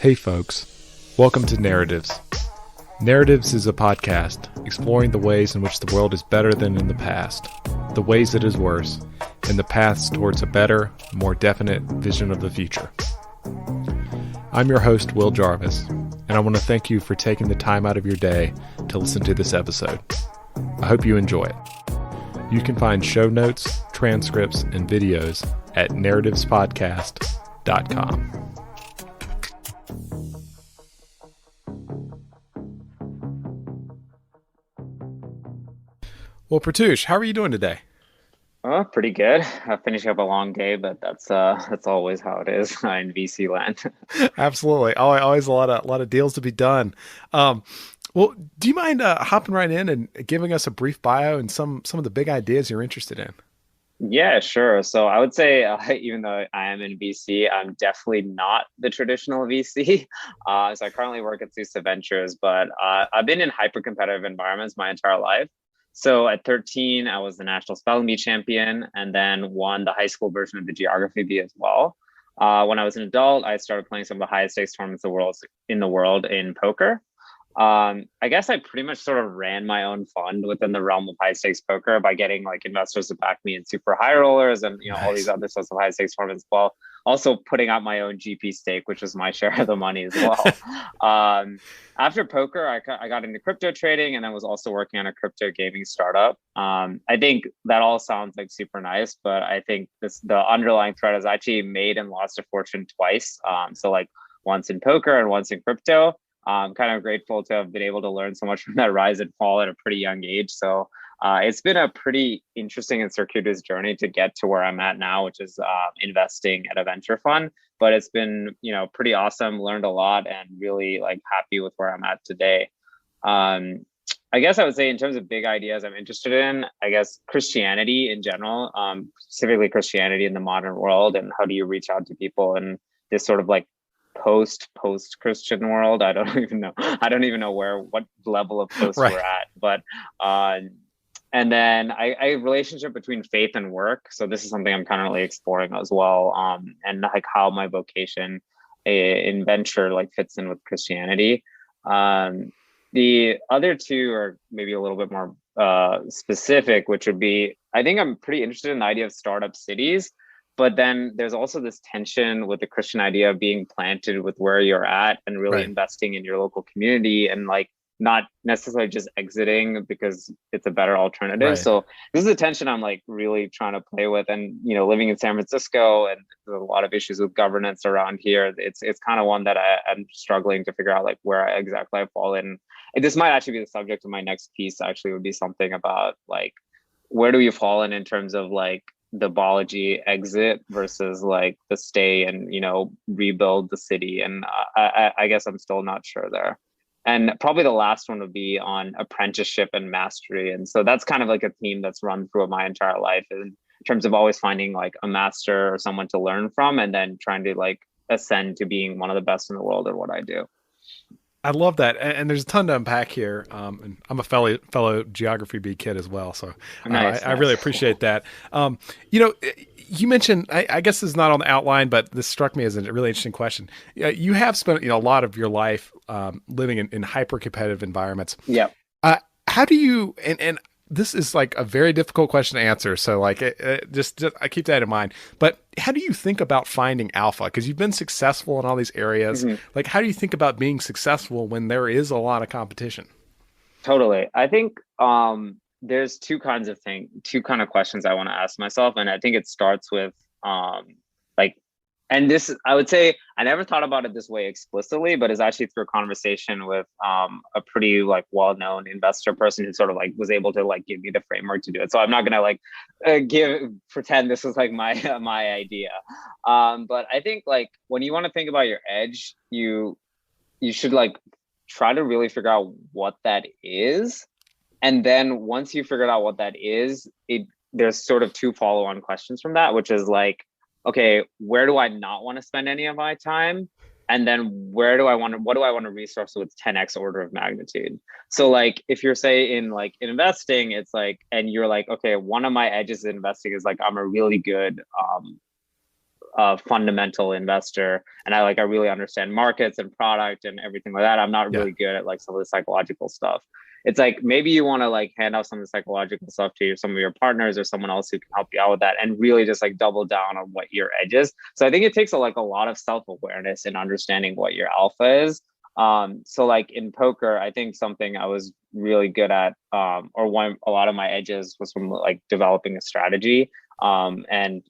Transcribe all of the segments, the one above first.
Hey folks, welcome to Narratives. Narratives is a podcast exploring the ways in which the world is better than in the past, the ways it is worse, and the paths towards a better, more definite vision of the future. I'm your host, Will Jarvis, and I want to thank you for taking the time out of your day to listen to this episode. I hope you enjoy it. You can find show notes, transcripts, and videos at narrativespodcast.com. Well, Pratyush, how are you doing today? Pretty good. Finishing up a long day, but that's always how it is in VC land. Absolutely. Always a lot of deals to be done. Well, do you mind hopping right in and giving us a brief bio and some of the big ideas you're interested in? Yeah, sure. So I would say, even though I am in VC, I'm definitely not the traditional VC. So I currently work at Susa Ventures, but I've been in hyper competitive environments my entire life. So at 13, I was the national spelling bee champion and then won the high school version of the geography bee as well. When I was an adult, I started playing some of the highest stakes tournaments in the world in poker. I guess I pretty much sort of ran my own fund within the realm of high stakes poker by getting like investors to back me in super high rollers and all these Nice. other sorts of high stakes tournaments. While also putting out my own GP stake, which was my share of the money as well. After poker, I got into crypto trading and I was also working on a crypto gaming startup. I think that all sounds like super nice, but I think the underlying thread is I actually made and lost a fortune twice. So like once in poker and once in crypto. I'm kind of grateful to have been able to learn so much from that rise and fall at a pretty young age. So it's been a pretty interesting and circuitous journey to get to where I'm at now, which is investing at a venture fund. But it's been, pretty awesome, learned a lot and really like happy with where I'm at today. I guess I would say in terms of big ideas I'm interested in, I guess Christianity in general, specifically Christianity in the modern world, and how do you reach out to people in this sort of like post Christian world. I don't even know. I don't even know what level of post Right. we're at. But and then I relationship between faith and work. So this is something I'm currently exploring as well. And like how my vocation in venture like fits in with Christianity. The other two are maybe a little bit more specific, which would be I think I'm pretty interested in the idea of startup cities. But then there's also this tension with the Christian idea of being planted with where you're at and really Right. investing in your local community and like not necessarily just exiting because it's a better alternative. Right. So this is a tension I'm like really trying to play with. And living in San Francisco and there's a lot of issues with governance around here. It's kind of one that I'm struggling to figure out like where exactly I fall in. And this might actually be the subject of my next piece. Actually, would be something about like where do we fall in terms of like the Balaji exit versus like the stay and rebuild the city, and I guess I'm still not sure there. And probably the last one would be on apprenticeship and mastery, and so that's kind of like a theme that's run through my entire life in terms of always finding like a master or someone to learn from and then trying to like ascend to being one of the best in the world at what I do. I love that, and there's a ton to unpack here. And I'm a fellow geography B kid as well, so Nice, I really nice. appreciate that. You mentioned, I guess this is not on the outline, but this struck me as a really interesting question. You have spent a lot of your life living in hyper competitive environments. Yeah. How do you and this is like a very difficult question to answer. So like, just I keep that in mind. But how do you think about finding alpha? Because you've been successful in all these areas. Mhm. Like, how do you think about being successful when there is a lot of competition? Totally. I think there's two kind of questions I want to ask myself, and I think it starts with like, and this I would say I never thought about it this way explicitly, but it's actually through a conversation with a pretty like well-known investor person who sort of like was able to like give me the framework to do it. So I'm not gonna like pretend this was like my my idea, but I think like when you want to think about your edge, you should like try to really figure out what that is. And then once you figured out what that is, there's sort of two follow-on questions from that, which is like, okay, where do I not want to spend any of my time? And then what do I want to resource with 10x order of magnitude? So like if you're say in like investing, it's like, and you're like, okay, one of my edges in investing is like I'm a really good a fundamental investor, and I really understand markets and product and everything like that. I'm not Yeah. really good at like some of the psychological stuff. It's like maybe you want to like hand off some of the psychological stuff to some of your partners or someone else who can help you out with that, and really just like double down on what your edge is. So I think it takes a lot of self-awareness in understanding what your alpha is. So like in poker, I think something I was really good at, or one a lot of my edges was from like developing a strategy, and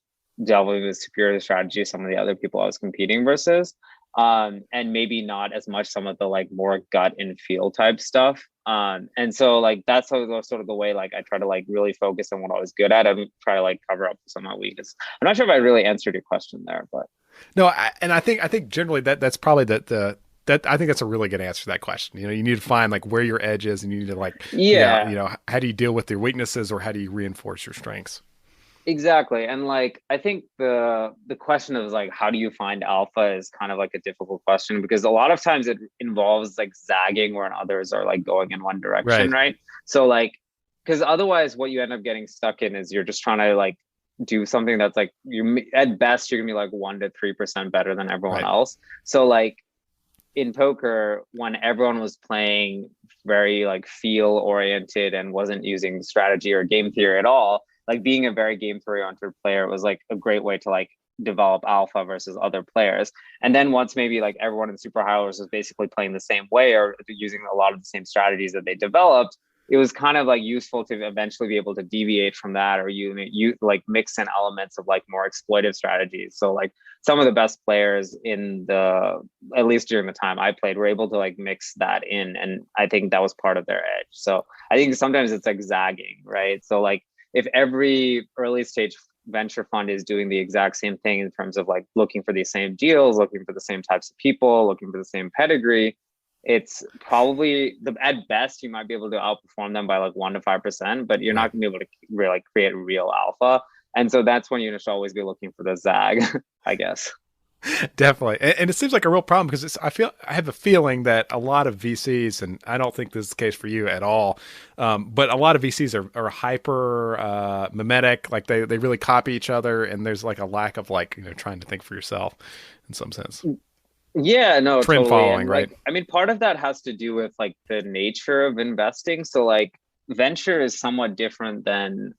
developing a superior strategy to some of the other people I was competing versus. And maybe not as much some of the like more gut and feel type stuff. And so like that's sort of the way like I try to like really focus on what I was good at and try to like cover up some of my weakness. I'm not sure if I really answered your question there, but No, I think generally that's probably that I think that's a really good answer to that question. You know, you need to find like where your edge is, and you need to like figure out, yeah. you know, how do you deal with your weaknesses, or how do you reinforce your strengths? Exactly. And like I think the question of like how do you find alpha is kind of like a difficult question, because a lot of times it involves like zagging where others are like going in one direction, Right. right? So like because otherwise what you end up getting stuck in is you're just trying to like do something that's like you at best you're gonna be like 1 to 3% better than everyone Right. else. So like in poker, when everyone was playing very like feel oriented and wasn't using strategy or game theory at all, like being a very game theory oriented player was like a great way to like develop alpha versus other players. And then once maybe like everyone in super high was basically playing the same way or using a lot of the same strategies that they developed, it was kind of like useful to eventually be able to deviate from that, or you like mix in elements of like more exploitive strategies. So like some of the best players in the, at least during the time I played, were able to like mix that in, and I think that was part of their edge. So I think sometimes it's like zagging, right? So like if every early stage venture fund is doing the exact same thing in terms of like looking for these same deals, looking for the same types of people, looking for the same pedigree, it's probably at best you might be able to outperform them by like 1 to 5%, but you're Right. not gonna be able to really like create real alpha. And so that's when you should always be looking for the zag, I guess. Definitely. And it seems like a real problem because I have a feeling that a lot of VCs, and I don't think this is the case for you at all, but a lot of VCs are hyper mimetic, like they really copy each other, and there's like a lack of like, you know, trying to think for yourself in some sense. Yeah, no, Trend totally. following, And right? like, I mean, part of that has to do with like the nature of investing. So like venture is somewhat different than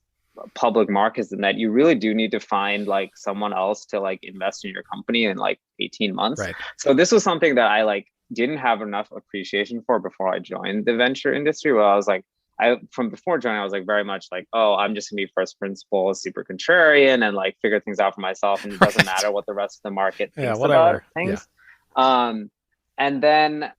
public markets in that you really do need to find like someone else to like invest in your company in like 18 months. Right. So this was something that I like didn't have enough appreciation for before I joined the venture industry. Where I was like, I from before joining, I was like very much like, oh, I'm just gonna be first principles, super contrarian, and like figure things out for myself, and it doesn't Right. matter what the rest of the market Yeah, thinks about whatever. Yeah. things. And then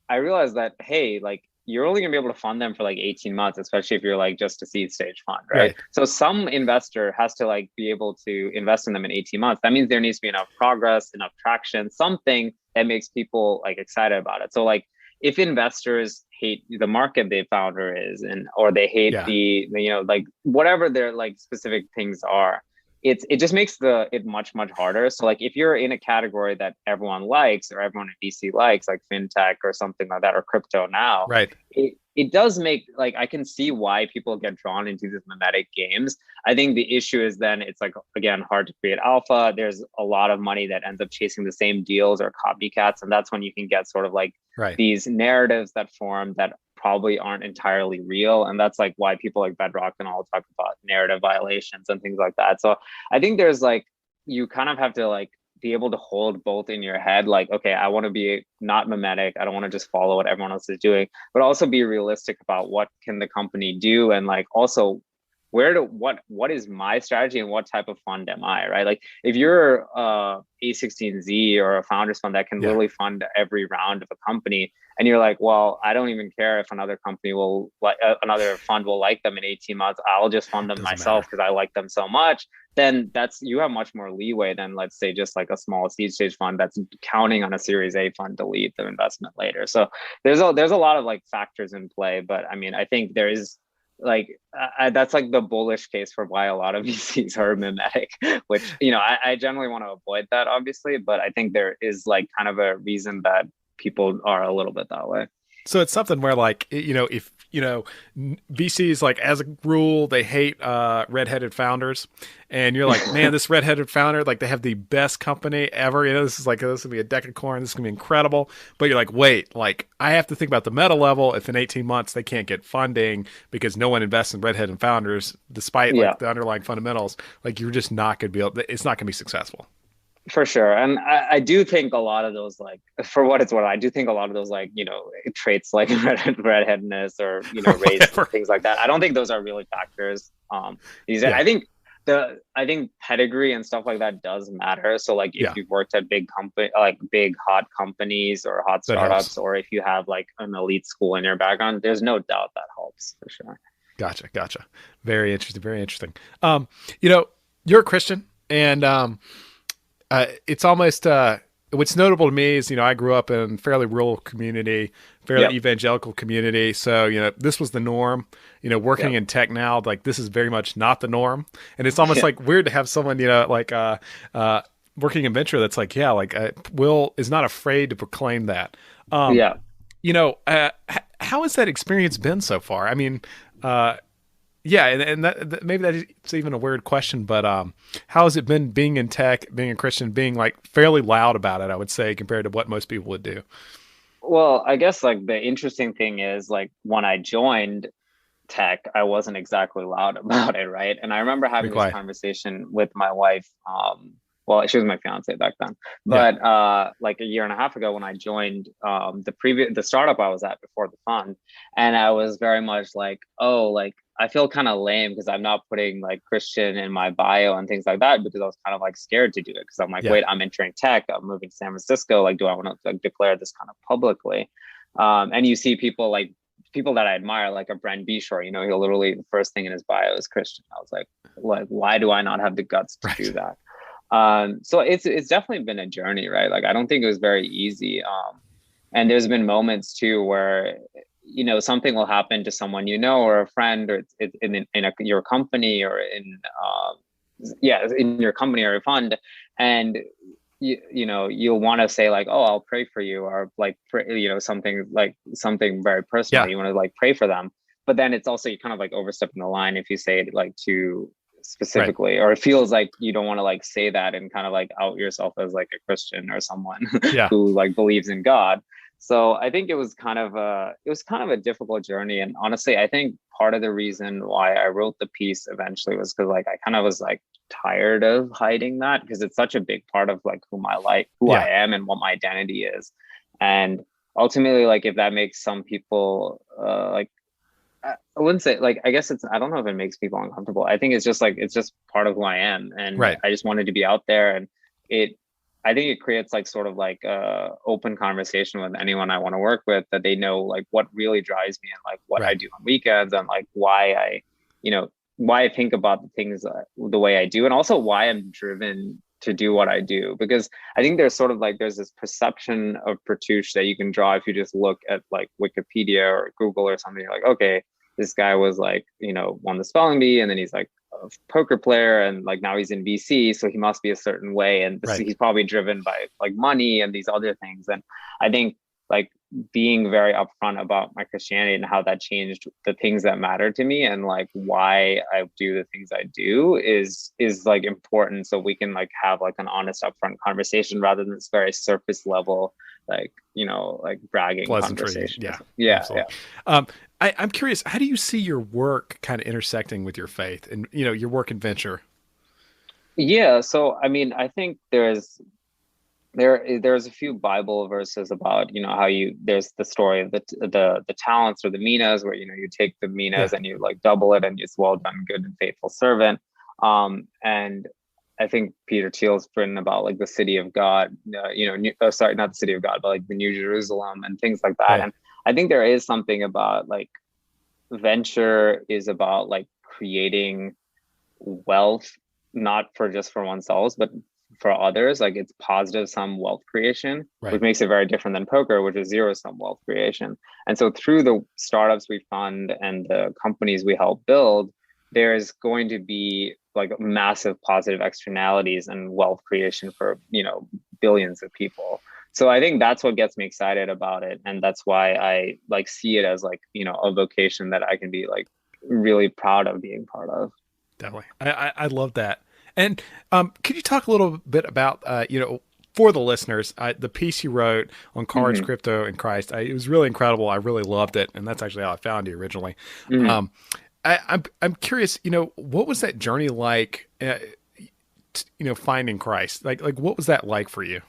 I realized that, hey, like you're only gonna be able to fund them for like 18 months, especially if you're like just a seed stage fund, right? Right. So some investor has to like be able to invest in them in 18 months. That means there needs to be enough progress, enough traction, something that makes people like excited about it. So like if investors hate the market the founder is, and or they hate Yeah. the you know, like whatever their like specific things are, it just makes it much harder. So like if you're in a category that everyone likes or everyone in VC likes, like fintech or something like that, or crypto now, Right. it does make like I can see why people get drawn into these mimetic games. I think the issue is then it's like again hard to create alpha. There's a lot of money that ends up chasing the same deals or copycats, and that's when you can get sort of like Right. these narratives that form that probably aren't entirely real. And that's like why people like Bedrock and all talk about narrative violations and things like that. So I think there's like you kind of have to like be able to hold both in your head, like, okay, I want to be not mimetic, I don't want to just follow what everyone else is doing, but also be realistic about what can the company do, and like also what is my strategy and what type of fund am I, right? Like if you're A16Z or a founders fund that can Yeah. literally fund every round of a company, and you're like, well, I don't even care if another company will like another fund will like them in 18 months, I'll just fund them Doesn't matter. myself because I like them so much, then that's you have much more leeway than let's say just like a small seed stage fund that's counting on a series A fund to lead the investment later. So there's a lot of like factors in play, but I mean I think there is like that's like the bullish case for why a lot of VCs are mimetic, which you know I generally want to avoid that obviously, but I think there is like kind of a reason that people are a little bit that way. So it's something where like, if, VCs like as a rule, they hate redheaded founders. And you're like, man, this redheaded founder, like they have the best company ever. This is like, this is gonna be a decacorn. This is gonna be incredible. But you're like, wait, like I have to think about the meta level. If in 18 months they can't get funding because no one invests in redheaded founders, despite Yeah. like the underlying fundamentals, like you're just not gonna be able. It's not gonna be successful. For sure. And I do think a lot of those, like, for what it's worth, I do think a lot of those, like, traits like redheadedness or, race and Whatever. things like that. I don't think those are really factors. Yeah. I think pedigree and stuff like that does matter. So like if Yeah. you've worked at big company, like big hot companies or hot That helps. startups, or if you have like an elite school in your background, there's no doubt that helps for sure. Gotcha. Gotcha. Very interesting. Very interesting. You know, you're a Christian, and it's almost what's notable to me is I grew up in a fairly rural community, fairly Yep. evangelical community. So this was the norm. Working Yep. in tech now, like this is very much not the norm, and it's almost Yeah. like weird to have someone like working in venture that's like like Will is not afraid to proclaim that. Um, Yeah. how has that experience been so far? I mean, yeah, and that maybe that's even a weird question, but how has it been being in tech, being a Christian, being like fairly loud about it? I would say compared to what most people would do. Well, I guess like the interesting thing is like when I joined tech, I wasn't exactly loud about it, right? And I remember Be having this quiet. conversation with my wife. Well, she was my fiance back then, Yeah, but like a year and a half ago when I joined the startup I was at before the fund, and I was very much like, oh, like I feel kind of lame because I'm not putting like Christian in my bio and things like that because I was kind of like scared to do it because I'm like, yeah, wait, I'm entering tech, I'm moving to San Francisco, like, do I want to like declare this kind of publicly? And you see people that I admire, like a Brent Beshore, he'll literally the first thing in his bio is Christian. I was like, why do I not have the guts to do right. that? So it's definitely been a journey, right? Like I don't think it was very easy. And there's been moments too where something will happen to someone or a friend, or it's your company or in your company or a fund, and you'll want to say like, oh, I'll pray for you, or like something very personal. Yeah, You want to like pray for them, but then it's also you kind of like overstepping the line if you say it like too right. specifically, or it feels like you don't want to like say that and kind of like out yourself as like a Christian or someone Yeah, who like believes in God. So I think it was kind of a difficult journey. And honestly, I think part of the reason why I wrote the piece eventually was because like I kind of was like tired of hiding that because it's such a big part of like who I yeah, am and what my identity is. And ultimately, like if that makes some people like I wouldn't say like I guess I don't know if it makes people uncomfortable. I think it's just part of who I am, and right. I just wanted to be out there, and it I think it creates like sort of like a open conversation with anyone I want to work with, that they know like what really drives me and like what I Right. do on weekends, and like you know why I think about the things the way I do, and also why I'm driven to do what I do. Because I think there's this perception of Pratyush that you can draw if you just look at like Wikipedia or Google or something. You're like, okay, this guy was like, won the spelling bee, and then he's like a poker player, and like now he's in VC, so he must be a certain way, and Right. he's probably driven by like money and these other things. And I think like being very upfront about my Christianity and how that changed the things that matter to me, and like why I do the things I do is like important, so we can like have like an honest upfront conversation rather than this very surface level like like bragging Pleasantry. conversations. Yeah, Yeah, yeah. absolutely. I'm curious, how do you see your work kind of intersecting with your faith and your work in venture? Yeah, so I mean, I think there's a few Bible verses about how there's the story of the talents or the minas, where you take the minas Yeah. and you like double it, and it's well done, good and faithful servant. And I think Peter Thiel's written about like the city of God, sorry, not the city of God, but like the New Jerusalem and things like that. Right. And I think there is something about like venture is about like creating wealth, not for oneself, but for others. Like it's positive sum wealth creation, which Right. makes it very different than poker, which is zero sum wealth creation. And so through the startups we fund and the companies we help build, there's going to be like massive positive externalities and wealth creation for billions of people. So I think that's what gets me excited about it. And that's why I like see it as like, you know, a vocation that I can be like really proud of being part of. Definitely. I love that. And could you talk a little bit about, for the listeners, the piece you wrote on cards, Hmm. crypto, and Christ? It was really incredible. I really loved it, and that's actually how I found you originally. Hmm. I'm curious. What was that journey like? Finding Christ. Like what was that like for you?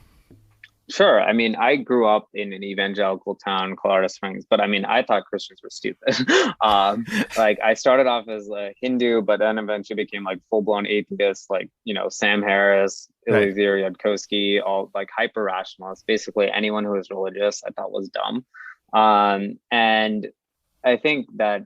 Sure. I mean, I grew up in an evangelical town, Colorado Springs, but I mean, I thought Christians were stupid. Like I started off as a Hindu, but then eventually became like full blown atheist, like, you know, Sam Harris, Right. Eliezer Yudkowsky, all like hyper rationalists. Basically, anyone who was religious, I thought was dumb. And I think that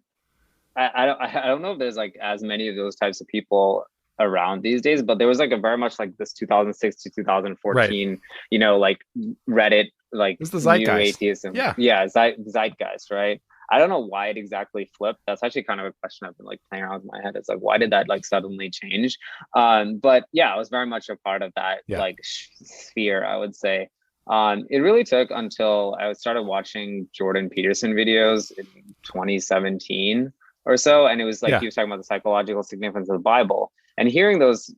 I don't know if there's like as many of those types of people around these days, but there was like a very much like this 2006 to Right. 2014, you know, like Reddit, like It's the new zeitgeist. atheism. Yeah. Yeah, zeitgeist, right? I don't know why it exactly flipped. That's actually kind of a question I've been like playing around with in my head. It's like, why did that like suddenly change? But yeah, I was very much a part of that Yeah. like sphere, I would say. It really took until I started watching Jordan Peterson videos in 2017 or so, and it was like Yeah. he was talking about the psychological significance of the Bible, and hearing those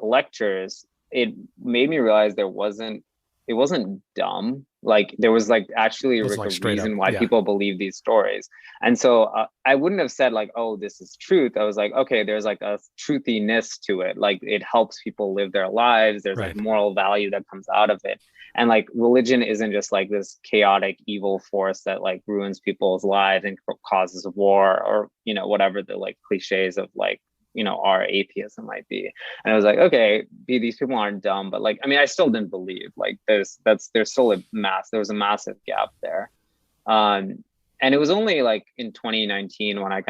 lectures, it made me realize it wasn't dumb. Like there was like actually It was like like a straight up. reason why Yeah. people believe these stories. And so I wouldn't have said like, oh, this is truth. I was like, okay, there's like a truthiness to it. Like it helps people live their lives. There's like Right. moral value that comes out of it. And like religion isn't just like this chaotic evil force that like ruins people's lives and causes war, or, you know, whatever the like cliches of like, you know, our atheism might be. And I was like, okay, these people aren't dumb, but like, I mean, I still didn't believe like there's still there was a massive gap there. Um, and it was only like in 2019 when I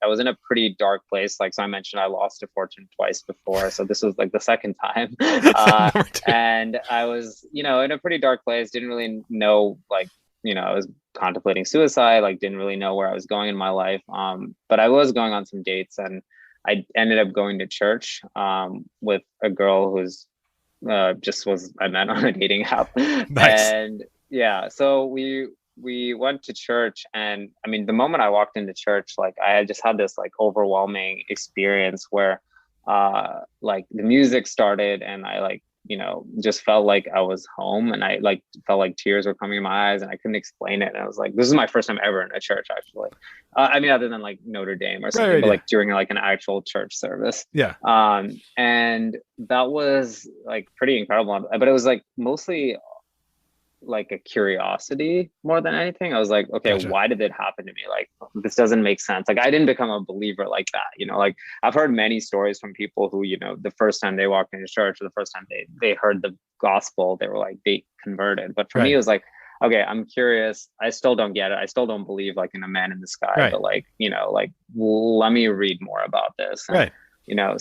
was in a pretty dark place. Like, so I mentioned I lost a fortune twice before. So this was like the second time. Number two. And I was, you know, in a pretty dark place, didn't really know, like, you know, I was contemplating suicide, like didn't really know where I was going in my life. But I was going on some dates, and I ended up going to church with a girl who's I met on a dating app. Nice. And yeah, so we went to church, and I mean, the moment I walked into church, like I had just had this like overwhelming experience where like the music started, and I like, you know, just felt like I was home, and I like felt like tears were coming in my eyes, and I couldn't explain it. And I was like, this is my first time ever in a church, actually. I mean, other than like Notre Dame or something, Right. but Yeah. like during like an actual church service. Yeah. And that was like pretty incredible. But it was like mostly like a curiosity more than anything. I was like, okay, Gotcha. why did it happen to me? Like, this doesn't make sense. Like, I didn't become a believer like that. You know, like I've heard many stories from people who, you know, the first time they walked into church, or the first time they heard the gospel, they were like, they converted. But for me, Right. it was like, okay, I'm curious. I still don't get it. I still don't believe like in a man in the sky, Right. but like, you know, like, let me read more about this. And, Right. you know,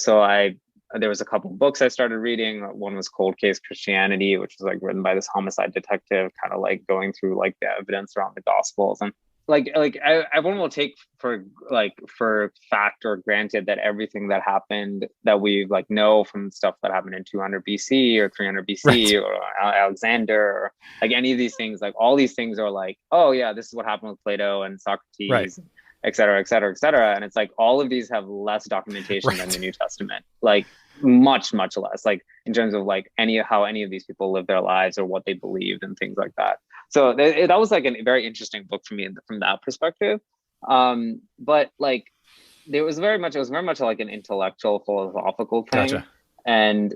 there was a couple of books I started reading. One was Cold Case Christianity, which was like written by this homicide detective, kind of like going through like the evidence around the gospels. And everyone will take for fact or granted that everything that happened that we like know from stuff that happened in 200 BC or 300 BC Right. or Alexander, or like any of these things, like all these things are like, oh yeah, this is what happened with Plato and Right. Socrates, et cetera, et cetera, et cetera. And it's like all of these have less documentation than the New Testament, like much, much less, like in terms of like how any of these people live their lives or what they believed and things like that. So that was like a very interesting book for me from that perspective. But like it was very much like an intellectual philosophical thing. Gotcha. And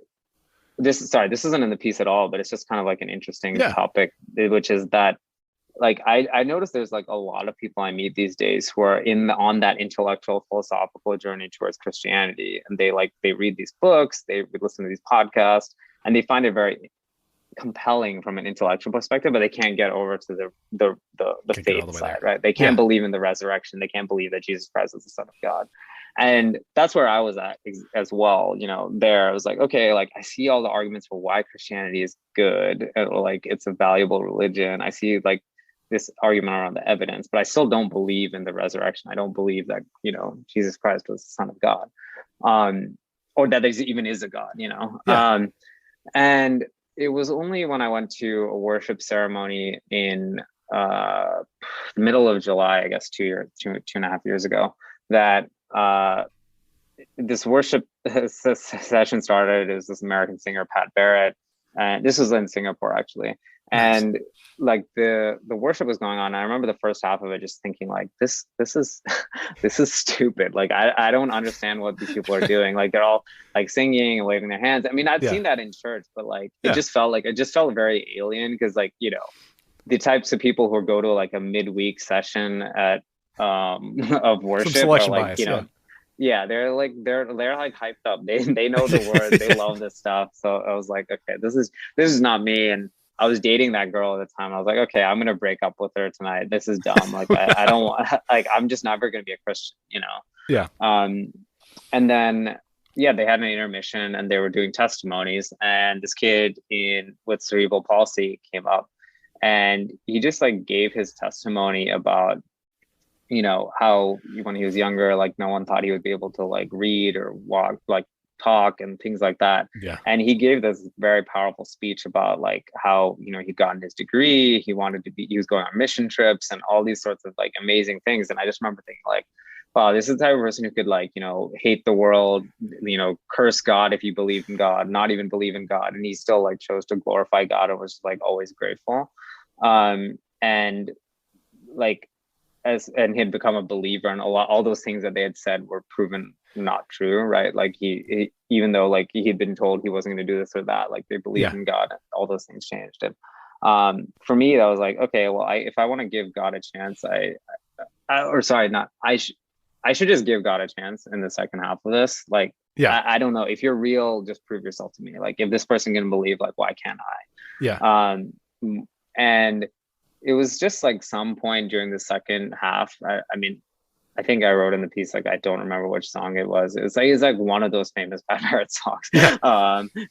this isn't in the piece at all, but it's just kind of like an interesting topic, which is that like I noticed there's like a lot of people I meet these days who are on that intellectual philosophical journey towards Christianity, and they read these books, they listen to these podcasts, and they find it very compelling from an intellectual perspective, but they can't get over to the faith side, right? They can't believe in the resurrection. They can't believe that Jesus Christ is the Son of God. And that's where I was at as well. You know, I was like, okay, like I see all the arguments for why Christianity is good, or like it's a valuable religion. I see like this argument around the evidence, but I still don't believe in the resurrection. I don't believe that, you know, Jesus Christ was the Son of God, or that there even is a God, you know. Yeah. And it was only when I went to a worship ceremony in the middle of July, I guess 2.5 years ago, that this worship session started. It was this American singer, Pat Barrett, and this was in Singapore actually. Nice. And like the worship was going on. I remember the first half of it just thinking like this is this is stupid. Like I don't understand what these people are doing. Like they're all like singing and waving their hands. I mean, I've seen that in church, but like it just felt very alien, because like, you know, the types of people who go to like a midweek session at of worship are like, bias, you know, they're like hyped up. They know the words, they love this stuff. So I was like, okay, this is not me. And I was dating that girl at the time. I was like, okay, I'm gonna break up with her tonight. This is dumb. Like I don't want, like, I'm just never gonna be a Christian, you know? Yeah. And then they had an intermission and they were doing testimonies, and this kid with cerebral palsy came up, and he just like gave his testimony about, you know, how when he was younger, like no one thought he would be able to like read or walk, like talk and things like that. Yeah. And he gave this very powerful speech about like how, you know, he'd gotten his degree, he was going on mission trips and all these sorts of like amazing things. And I just remember thinking like, wow, this is the type of person who could like, you know, hate the world, you know, curse God if you believe in God, not even believe in God. And he still like chose to glorify God and was like always grateful. And like, and he'd become a believer, and all those things that they had said were proven not true, right? Like he even though like he'd been told he wasn't going to do this or that, like they believed in God, and all those things changed. And for me, that was like, okay, well, if I want to give God a chance, I should just give God a chance in the second half of this. Like, I don't know, if you're real, just prove yourself to me. Like, if this person can believe, like, why can't I? Yeah. And it was just like some point during the second half. I mean, I think I wrote in the piece, like, I don't remember which song it was. It's like one of those famous Pat Barrett songs,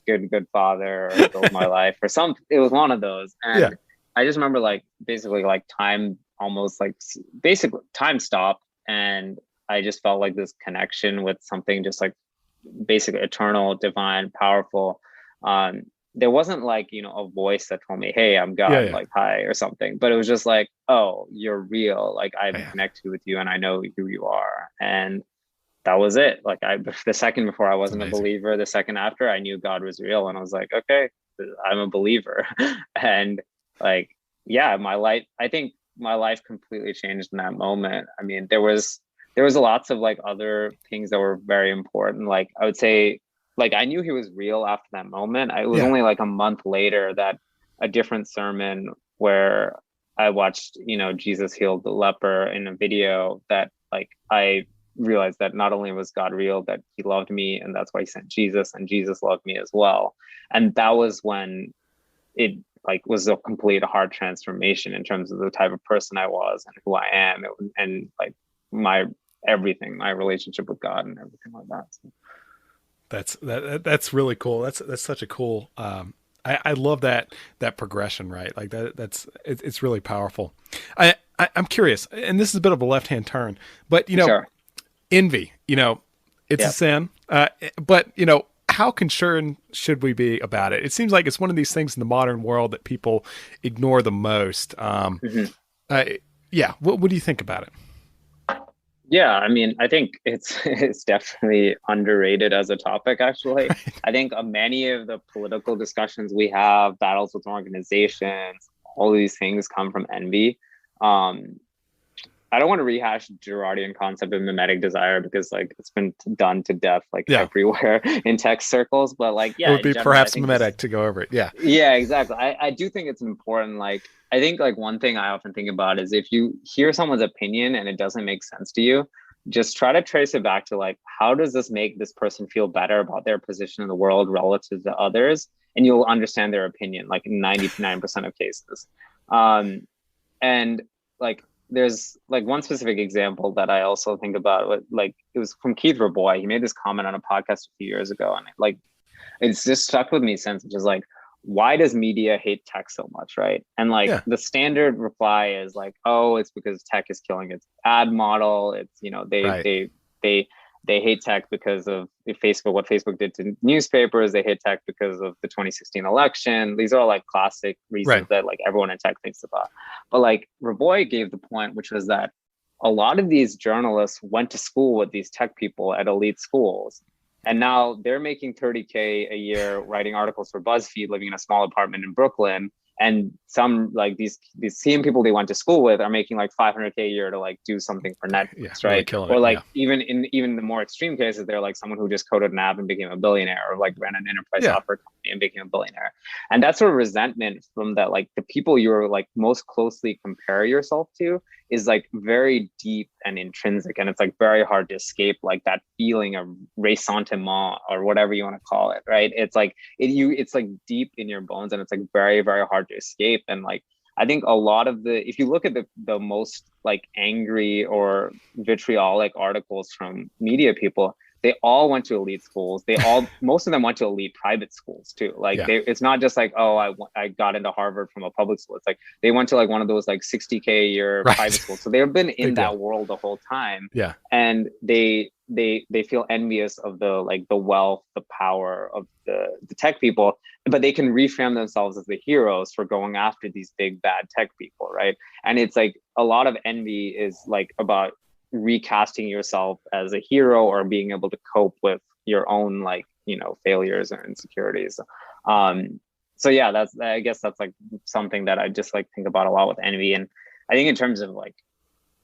Good Father, or Build My Life, or some. It was one of those. And I just remember like basically like time almost like basically time stopped, and I just felt like this connection with something just like basically eternal, divine, powerful. There wasn't like, you know, a voice that told me, hey, I'm God, like, hi, or something, but it was just like, oh, you're real. Like, I'm connected with you and I know who you are. And that was it. Like the second before I wasn't a believer, the second after I knew God was real. And I was like, okay, I'm a believer. And like, I think my life completely changed in that moment. I mean, there was lots of like other things that were very important. Like I would say, like I knew he was real after that moment. It was only like a month later that a different sermon where I watched, you know, Jesus healed the leper in a video, that like I realized that not only was God real, that he loved me, and that's why he sent Jesus, and Jesus loved me as well. And that was when it like was a complete heart transformation in terms of the type of person I was and who I am, and like my everything, my relationship with God and everything like that. So. That's really cool. That's such a cool. I love that progression, right? Like it's really powerful. I'm curious, and this is a bit of a left-hand turn, but you know, envy, you know, it's a sin. But you know, how concerned should we be about it? It seems like it's one of these things in the modern world that people ignore the most. What do you think about it? Yeah, I mean, I think it's definitely underrated as a topic, actually. I think many of the political discussions we have, battles with organizations, all these things come from envy. I don't want to rehash Girardian concept of mimetic desire, because like it's been done to death like everywhere in tech circles, but like it would be perhaps mimetic to go over it. Yeah, exactly. I do think it's important. Like I think like one thing I often think about is if you hear someone's opinion and it doesn't make sense to you, just try to trace it back to like, how does this make this person feel better about their position in the world relative to others? And you'll understand their opinion like 99% of cases. And like there's like one specific example that I also think about, like it was from Keith Rabois. He made this comment on a podcast a few years ago, and like it's just stuck with me since, which is like, why does media hate tech so much, right? And like the standard reply is like, oh, it's because tech is killing its ad model. It's, you know, they They hate tech because of Facebook, what Facebook did to newspapers. They hate tech because of the 2016 election. These are all like classic reasons that like everyone in tech thinks about. But like Raboy gave the point, which was that a lot of these journalists went to school with these tech people at elite schools. And now they're making 30K a year writing articles for BuzzFeed, living in a small apartment in Brooklyn. And some like these same people they went to school with are making like 500K a year to like do something for Netflix, right? Really or like even the more extreme cases, they're like someone who just coded an app and became a billionaire, or like ran an enterprise software company and became a billionaire. And that's sort of resentment from that, like the people you're like most closely compare yourself to is like very deep and intrinsic, and it's like very hard to escape like that feeling of ressentiment or whatever you want to call it, right? It's like it's like deep in your bones, and it's like very, very hard to escape. And like I think a lot of if you look at the most like angry or vitriolic articles from media people, they all went to elite schools. Most of them went to elite private schools too. Like it's not just like, oh, I got into Harvard from a public school. It's like they went to like one of those like 60K a year private schools. So they've been in that world the whole time. Yeah. And they feel envious of the wealth, the power of the tech people, but they can reframe themselves as the heroes for going after these big bad tech people, right? And it's like a lot of envy is like about recasting yourself as a hero or being able to cope with your own like failures or insecurities. So yeah, I guess that's like something that I just like think about a lot with envy. And I think in terms of like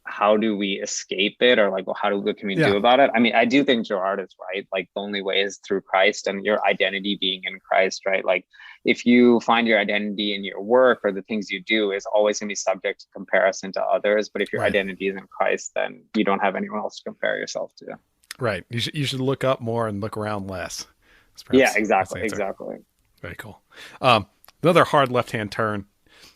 how do we escape it, or like what can we do about it? I mean, I do think Gerard is right. Like the only way is through Christ and your identity being in Christ, right? Like if you find your identity in your work or the things you do, is always going to be subject to comparison to others. But if your identity is in Christ, then you don't have anyone else to compare yourself to. Right. You should look up more and look around less. Yeah, exactly. Very cool. Another hard left-hand turn.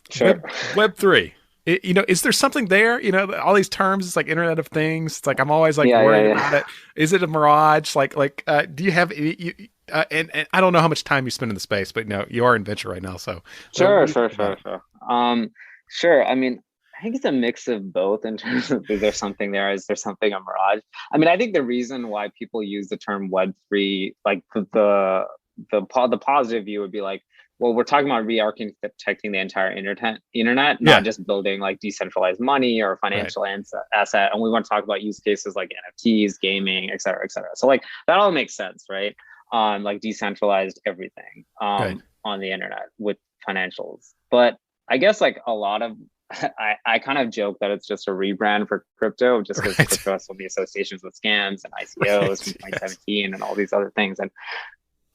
Sure. Web3. Is there something there? All these terms, it's like Internet of Things. It's like, I'm always like worried about it. Is it a mirage? Do you have, and I don't know how much time you spend in the space, but you are in venture right now. So Sure. Sure. I mean, I think it's a mix of both in terms of, is there something there? Is there something a mirage? I mean, I think the reason why people use the term Web3, like the positive view would be like, well, we're talking about re-architecting the entire internet, not just building like decentralized money or financial asset. And we want to talk about use cases like NFTs, gaming, et cetera, et cetera. So like that all makes sense, right? Like decentralized everything on the internet with financials. But I guess like a lot of, I kind of joke that it's just a rebrand for crypto, just because crypto has so many associations with scams and ICOs from 2017 and all these other things.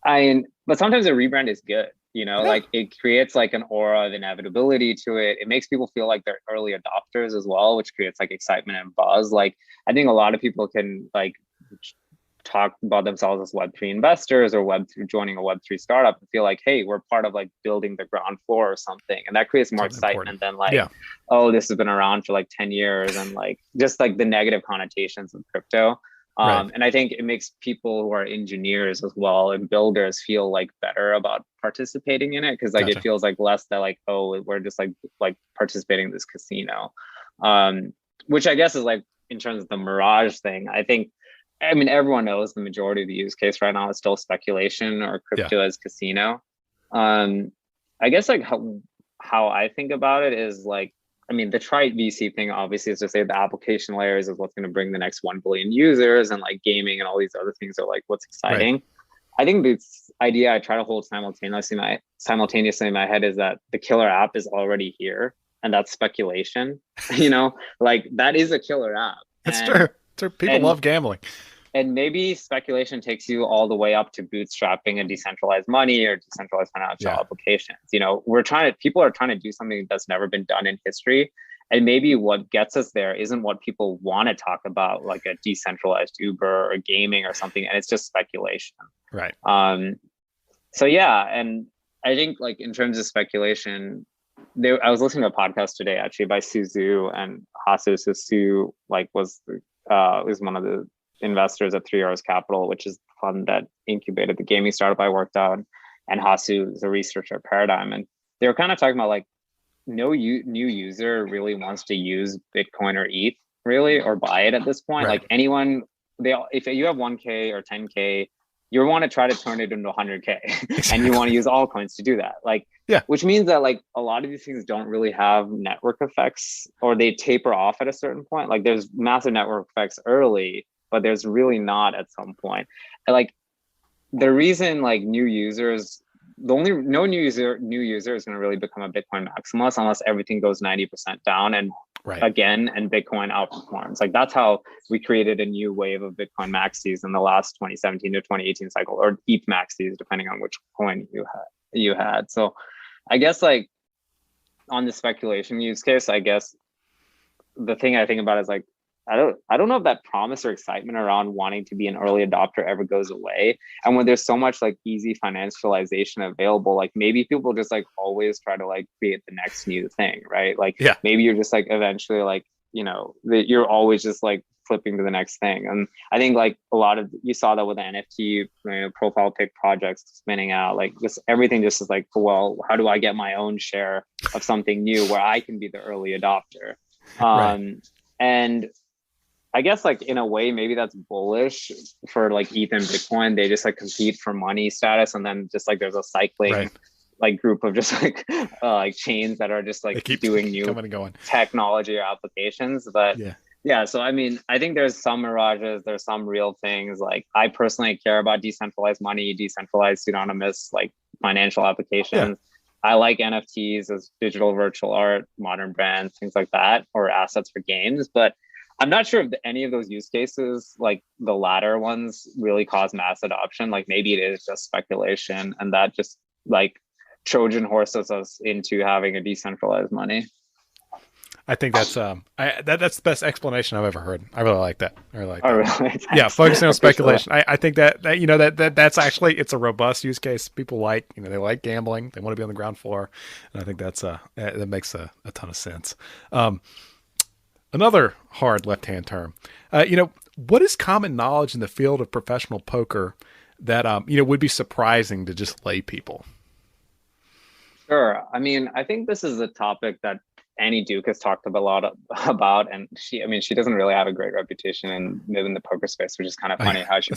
But sometimes a rebrand is good. Like it creates like an aura of inevitability to it. It makes people feel like they're early adopters as well, which creates like excitement and buzz. Like I think a lot of people can like talk about themselves as Web3 investors or joining a Web3 startup and feel like, hey, we're part of like building the ground floor or something. And that creates more excitement than like, oh, this has been around for like 10 years and like just like the negative connotations of crypto. And I think it makes people who are engineers as well and builders feel like better about participating in it, because like it feels like less that like, oh, we're just like participating in this casino, which I guess is like in terms of the mirage thing. I mean, everyone knows the majority of the use case right now is still speculation or crypto as casino. I guess like how I think about it is like, I mean, the trite VC thing obviously is to say the application layers is what's going to bring the next 1 billion users, and like gaming and all these other things are like what's exciting. I think this idea I try to hold simultaneously in my head is that the killer app is already here, and that's speculation. Like that is a killer app. That's true. People love gambling. And maybe speculation takes you all the way up to bootstrapping and decentralized money or decentralized financial applications. People are trying to do something that's never been done in history. And maybe what gets us there isn't what people want to talk about, like a decentralized Uber or gaming or something. And it's just speculation. Right. So yeah. And I think like in terms of speculation, I was listening to a podcast today actually by Suzu and Hasu. So Su was one of the investors at 3 Hours Capital, which is the fund that incubated the gaming startup I worked on, and Hasu is a researcher at Paradigm, and they were kind of talking about like no new user really wants to use Bitcoin or ETH really or buy it at this point. Like anyone if you have 1K or 10K, you want to try to turn it into 100K Exactly. and you want to use altcoins to do that. Like, Yeah. Which means that like a lot of these things don't really have network effects, or they taper off at a certain point. Like there's massive network effects early, but there's really not at some point. And like the reason like new users, no new user is going to really become a Bitcoin maximalist unless everything goes 90% down and again, and Bitcoin outperforms. Like that's how we created a new wave of Bitcoin maxis in the last 2017 to 2018 cycle, or ETH maxis, depending on which coin you had. So I guess like on the speculation use case, I guess the thing I think about is like, I don't know if that promise or excitement around wanting to be an early adopter ever goes away. And when there's so much like easy financialization available, like maybe people just like always try to like create the next new thing, right? Like maybe you're just like eventually like, you're always just like flipping to the next thing. And I think like you saw that with the NFT profile pic projects spinning out, like just everything just is like, well, how do I get my own share of something new where I can be the early adopter? And I guess like in a way, maybe that's bullish for like ETH and Bitcoin. They just like compete for money status, and then just like there's a cycling like group of just like chains that are just like doing new technology or applications. But yeah, so I mean, I think there's some mirages, there's some real things. Like I personally care about decentralized money, decentralized pseudonymous like financial applications. I like NFTs as digital virtual art, modern brands, things like that, or assets for games. But I'm not sure if any of those use cases, like the latter ones, really cause mass adoption. Like maybe it is just speculation, and that just like Trojan horses us into having a decentralized money. I think that's that's the best explanation I've ever heard. I really like that. I really like that. Oh, really? Yeah, focusing on speculation. I think that that's actually, it's a robust use case. People like, they like gambling. They want to be on the ground floor, and I think that makes a ton of sense. Another hard left-hand term. What is common knowledge in the field of professional poker that would be surprising to just lay people? Sure. I mean, I think this is a topic that Annie Duke has talked a lot about, and she doesn't really have a great reputation in the poker space, which is kind of funny how she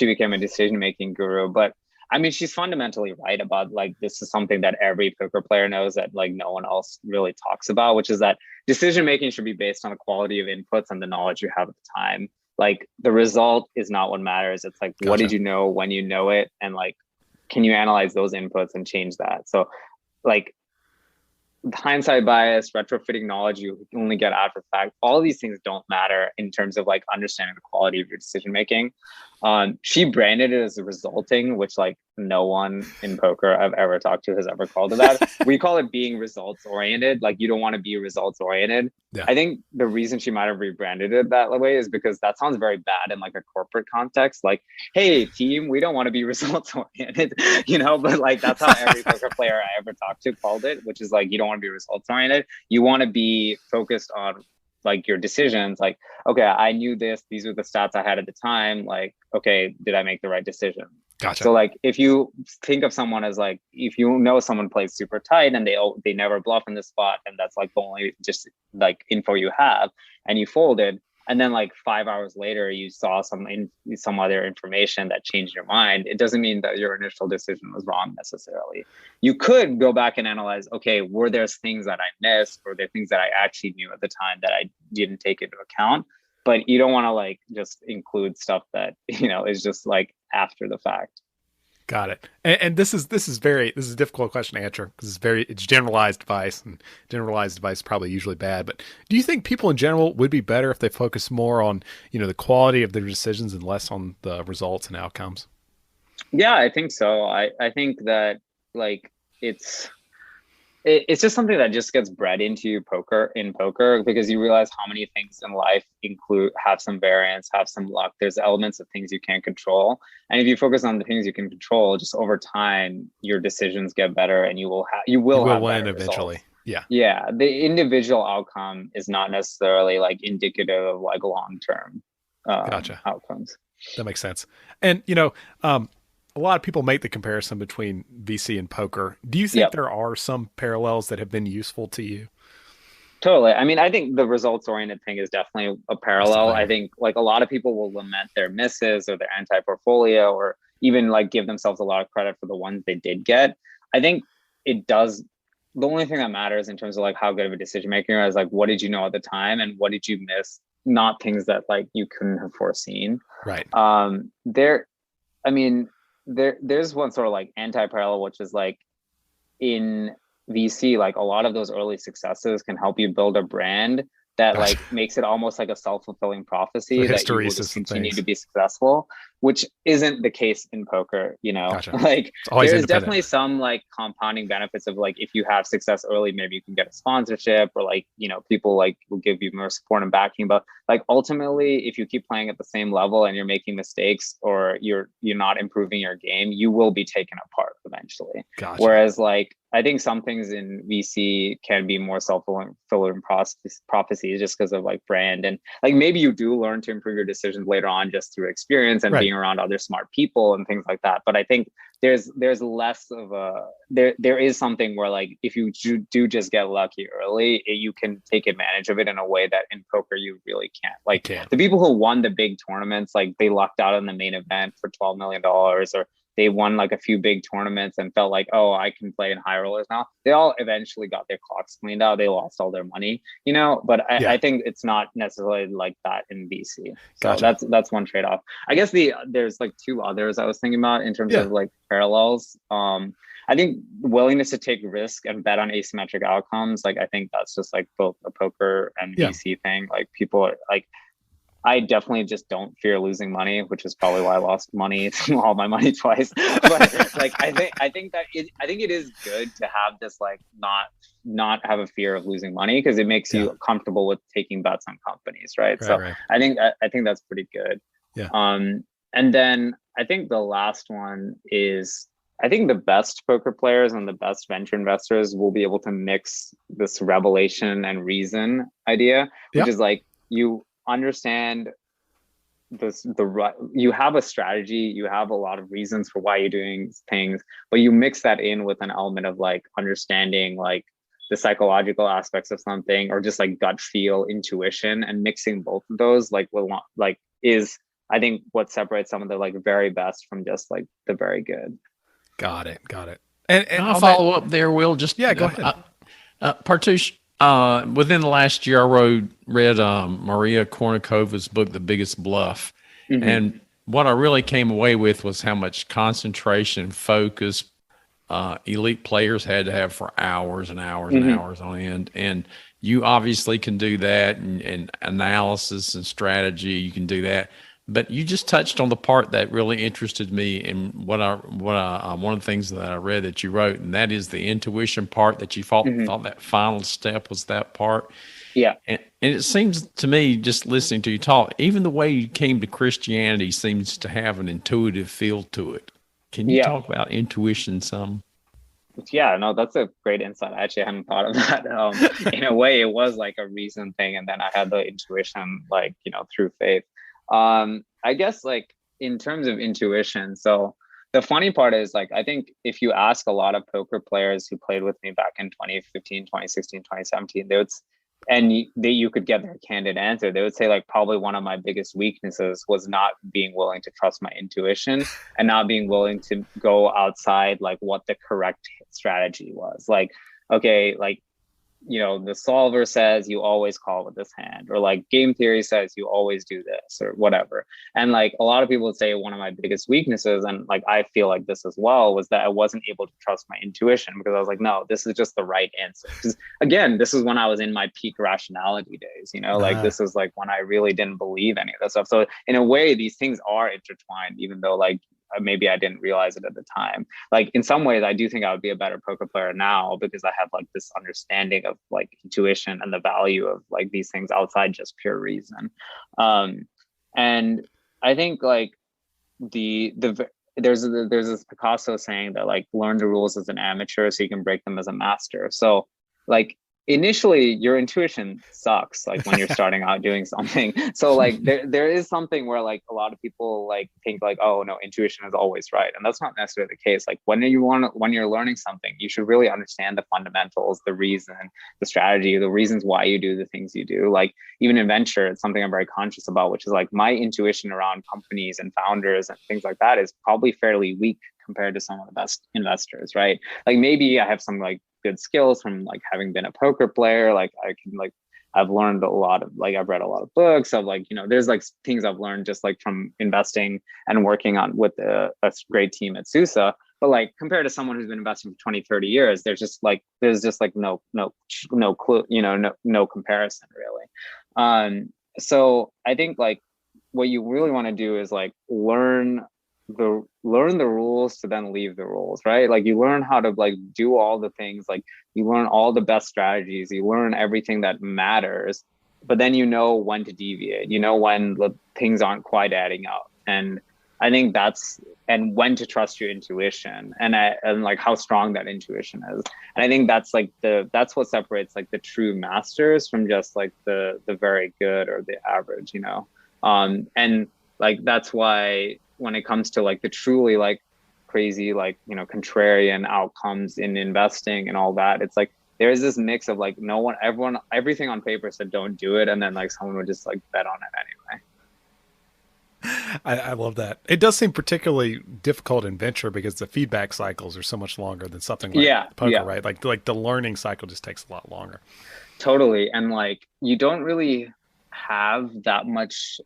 became a decision-making guru. But I mean, she's fundamentally right about like, this is something that every poker player knows that like no one else really talks about, which is that decision-making should be based on the quality of inputs and the knowledge you have at the time. Like the result is not what matters. It's like, what did you know when you know it? And like, can you analyze those inputs and change that? So like, hindsight bias, retrofitting knowledge you only get after the fact, all these things don't matter in terms of like understanding the quality of your decision making. She branded it as a resulting, which like no one in poker I've ever talked to has ever called it that. We call it being results oriented. Like you don't want to be results oriented. Yeah. I think the reason she might have rebranded it that way is because that sounds very bad in like a corporate context. Like, hey team, we don't want to be results oriented, but like that's how every poker player I ever talked to called it, which is like, you don't want to be results oriented. You want to be focused on like your decisions. Like, okay, I knew this, these were the stats I had at the time. Like, okay, did I make the right decision? Gotcha. So like, if you think of someone as like, if you know someone plays super tight and they never bluff in the spot, and that's like the only just like info you have, and you folded, and then like 5 hours later you saw some other information that changed your mind, it doesn't mean that your initial decision was wrong necessarily. You could go back and analyze, okay, were there things that I missed, or there things that I actually knew at the time that I didn't take into account? But you don't want to like just include stuff that is just like after the fact. Got it. And this is a difficult question to answer because it's generalized advice, and generalized advice is probably usually bad. But do you think people in general would be better if they focus more on, the quality of their decisions and less on the results and outcomes? Yeah, I think so. I think that like it's just something that just gets bred into poker because you realize how many things in life have some variance, have some luck. There's elements of things you can't control. And if you focus on the things you can control, just over time, your decisions get better and you will win eventually. Results. Yeah. The individual outcome is not necessarily like indicative of like long-term outcomes. That makes sense. And, a lot of people make the comparison between VC and poker. Do you think there are some parallels that have been useful to you? Totally. I mean, I think the results oriented thing is definitely a That's the parallel. I thing. think like a lot of people will lament their misses or their anti portfolio or even like give themselves a lot of credit for the ones they did get. I think it does. The only thing that matters in terms of like how good of a decision maker is like what did you know at the time and what did you miss, not things that like you couldn't have foreseen. Right. There, I mean, there's one sort of like anti parallel, which is like in VC, like a lot of those early successes can help you build a brand that Gotcha. like makes it almost like a self-fulfilling The prophecy that you will just hysteresis of continue things. to be successful, which isn't the case in poker, Gotcha. like It's always there is independent. definitely some like compounding benefits of like if you have success early, maybe you can get a sponsorship or like, people like will give you more support and backing. But like ultimately, if you keep playing at the same level and you're making mistakes or you're not improving your game, you will be taken apart eventually. Gotcha. Whereas like I think some things in VC can be more self-fulfilling prophecies just because of like brand and like maybe you do learn to improve your decisions later on just through experience and Right. being around other smart people and things like that. But I think there's less of a there is something where like if you do just get lucky early, you can take advantage of it in a way that in poker you really can't. You Like can. the people who won the big tournaments, like they lucked out in the main event for $12 million or they won like a few big tournaments and felt like, oh, I can play in high rollers now. They all eventually got their clocks cleaned out. They lost all their money, But I, Yeah. I think it's not necessarily like that in VC. So Gotcha. that's one trade off. I guess there's like two others I was thinking about in terms Yeah. of like parallels. I think willingness to take risk and bet on asymmetric outcomes. Like I think that's just like both a poker and Yeah. VC thing. Like people are, like I definitely just don't fear losing money, which is probably why I lost money, all my money twice. But like I think it is good to have this like not have a fear of losing money because it makes Yeah. you comfortable with taking bets on companies, right? Right. So Right. I think that's pretty good. Yeah. And then I think the last one is I think the best poker players and the best venture investors will be able to mix this revelation and reason idea, which Yeah. is like you understand you have a strategy, you have a lot of reasons for why you're doing things, but you mix that in with an element of like understanding like the psychological aspects of something or just like gut feel, intuition, and mixing both of those like will not like is I think what separates some of the like very best from just like the very good. Got it. Got it. And I'll on that, follow up there, Will. Just yeah, go ahead. Partush, within the last year, read Maria Kornikova's book, The Biggest Bluff. Mm-hmm. And what I really came away with was how much concentration, focus, elite players had to have for hours and hours and Mm-hmm. hours on end. And you obviously can do that and analysis and strategy, you can do that. But you just touched on the part that really interested me and one of the things that I read that you wrote, and that is the intuition part that you Mm-hmm. thought that final step was that part. Yeah. And it seems to me, just listening to you talk, even the way you came to Christianity seems to have an intuitive feel to it. Can you Yeah. talk about intuition some? Yeah, no, that's a great insight. I actually hadn't thought of that. In a way, it was like a reason thing, and then I had the intuition, like through faith. I guess like in terms of intuition, so the funny part is like I think if you ask a lot of poker players who played with me back in 2015, 2016, 2017, they would and you could get their candid answer. They would say like probably one of my biggest weaknesses was not being willing to trust my intuition and not being willing to go outside like what the correct strategy was. Like, okay, like the solver says you always call with this hand, or like game theory says you always do this, or whatever. And like a lot of people would say one of my biggest weaknesses, and like I feel like this as well, was that I wasn't able to trust my intuition because I was like, no, this is just the right answer. Because again, this is when I was in my peak rationality days, like Uh, this is like when I really didn't believe any of that stuff. So in a way, these things are intertwined, even though like maybe I didn't realize it at the time. Like in some ways I do think I would be a better poker player now because I have like this understanding of like intuition and the value of like these things outside just pure reason. And I think like there's this Picasso saying that like learn the rules as an amateur so you can break them as a master. So like initially your intuition sucks, like when you're starting out doing something. So like there is something where like a lot of people like think like, oh no, intuition is always right, and that's not necessarily the case. Like when you're learning something, you should really understand the fundamentals, the reason, the strategy, the reasons why you do the things you do. Like even in venture, it's something I'm very conscious about, which is like my intuition around companies and founders and things like that is probably fairly weak compared to some of the best investors, right? Like maybe I have some like good skills from like having been a poker player. Like I can like, I've learned a lot of like, I've read a lot of books of like, you know, there's like things I've learned just like from investing and working on with a great team at Susa. But like compared to someone who's been investing for 20, 30 years, there's just like no clue, you know, no comparison really. So I think like what you really want to do is like learn the rules to then leave the rules, right? Like you learn how to like do all the things, like you learn all the best strategies, you learn everything that matters, but then you know when to deviate, you know when the things aren't quite adding up. And I think and when to trust your intuition and like how strong that intuition is. And I think that's like that's what separates like the true masters from just like the very good or the average, you know? And like that's why when it comes to like the truly like crazy, like, you know, contrarian outcomes in investing and all that, it's like there's this mix of like everything on paper said don't do it, and then like someone would just like bet on it anyway. I love that. It does seem particularly difficult in venture because the feedback cycles are so much longer than something like poker, right? Like the learning cycle just takes a lot longer. Totally. And like you don't really have that much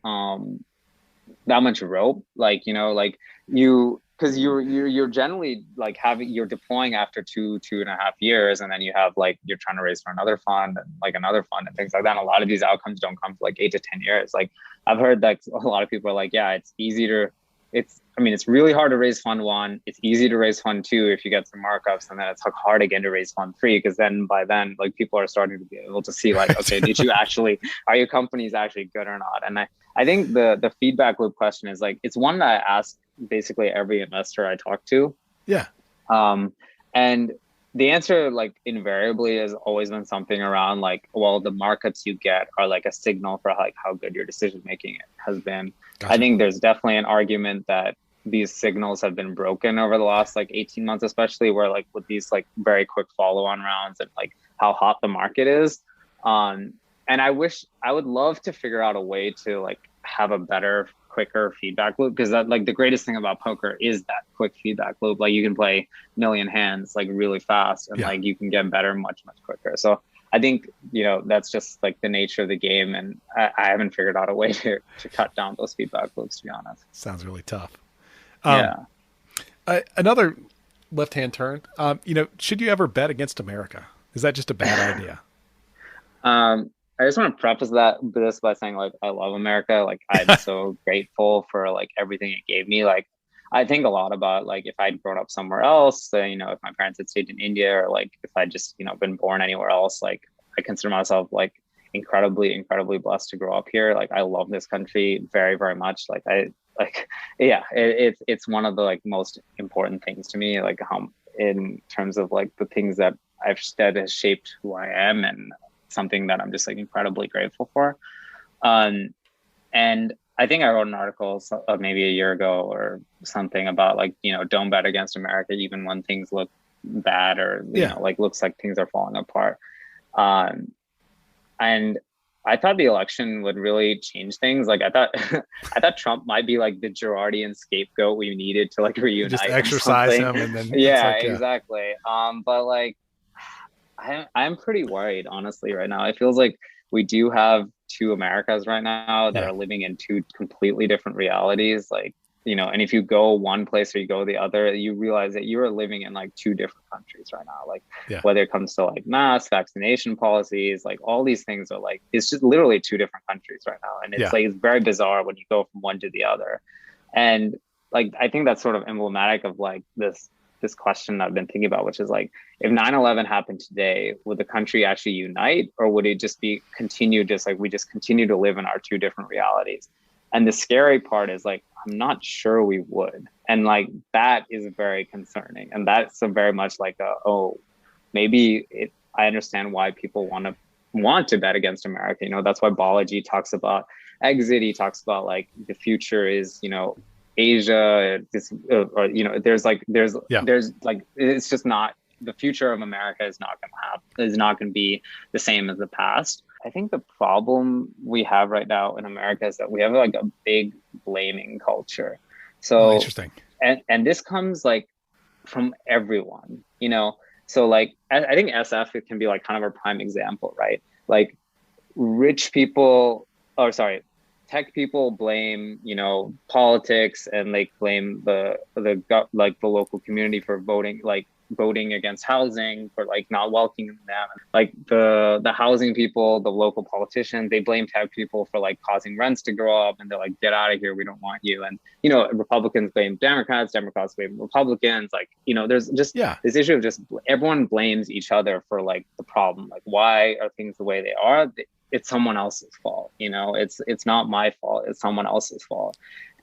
rope, like, you know, like because you're generally like you're deploying after 2.5 years, and then you have like you're trying to raise for another fund and like another fund and things like that. And a lot of these outcomes don't come for like 8 to 10 years. Like I've heard that a lot of people are like, yeah, it's really hard to raise fund 1. It's easy to raise fund 2 if you get some markups, and then it's like hard again to raise fund 3, because then by then like people are starting to be able to see like, okay, are your companies actually good or not? And I think the feedback loop question is like, it's one that I ask basically every investor I talk to. Yeah. And the answer like invariably has always been something around like, well, the markups you get are like a signal for like how good your decision making has been. Gotcha. I think there's definitely an argument that these signals have been broken over the last like 18 months, especially where like with these like very quick follow-on rounds and like how hot the market is. And I would love to figure out a way to like have a better, quicker feedback loop, because that like the greatest thing about poker is that quick feedback loop. Like you can play a million hands like really fast, and like you can get better much quicker. So I think, you know, that's just like the nature of the game, and I haven't figured out a way to cut down those feedback loops, to be honest. Sounds really tough. Yeah. Another left-hand turn. You know, should you ever bet against America? Is that just a bad idea? I just want to preface this by saying like I love America. Like I'm so grateful for like everything it gave me. Like I think a lot about like if I'd grown up somewhere else, you know, if my parents had stayed in India, or like if I'd just, you know, been born anywhere else, like I consider myself like incredibly blessed to grow up here. Like I love this country very, very much. Like it's one of the like most important things to me, like in terms of like the things that has shaped who I am, and something that I'm just like incredibly grateful for. And I think I wrote an article maybe a year ago or something about like, you know, don't bet against America even when things look bad, or you know, like looks like things are falling apart. And I thought the election would really change things. Like I thought Trump might be like the Girardian scapegoat we needed to like reunite. Just exercise him, and then exactly. But like I'm pretty worried, honestly, right now. It feels like we do have two Americas right now that are living in two completely different realities. Like, you know, and if you go one place or you go the other, you realize that you are living in like two different countries right now. Like whether it comes to like mass vaccination policies, like all these things are like, it's just literally two different countries right now. And it's like, it's very bizarre when you go from one to the other. And like, I think that's sort of emblematic of like this question I've been thinking about, which is like, if 9/11 happened today, would the country actually unite, or would it just be continued, just like we just continue to live in our two different realities? And the scary part is like, I'm not sure we would. And like, that is very concerning. And that's very much like maybe I understand why people want to bet against America. You know, that's why Balaji talks about exit. He talks about like the future is, you know, Asia. This, or, you know, there's like it's just not, the future of America is not going to be the same as the past. I think the problem we have right now in America is that we have like a big blaming culture. So interesting. And this comes like from everyone, you know. So like I think SF, it can be like kind of a prime example, right? Like rich people, or sorry, tech people blame, you know, politics, and like blame the local community for voting against housing, for like not welcoming them. Like the housing people, the local politicians, they blame tech people for like causing rents to go up, and they're like, get out of here, we don't want you. And you know, Republicans blame Democrats blame Republicans. Like, you know, there's just this issue of just everyone blames each other for like the problem. Like, why are things the way they are? It's someone else's fault. You know, it's not my fault, it's someone else's fault.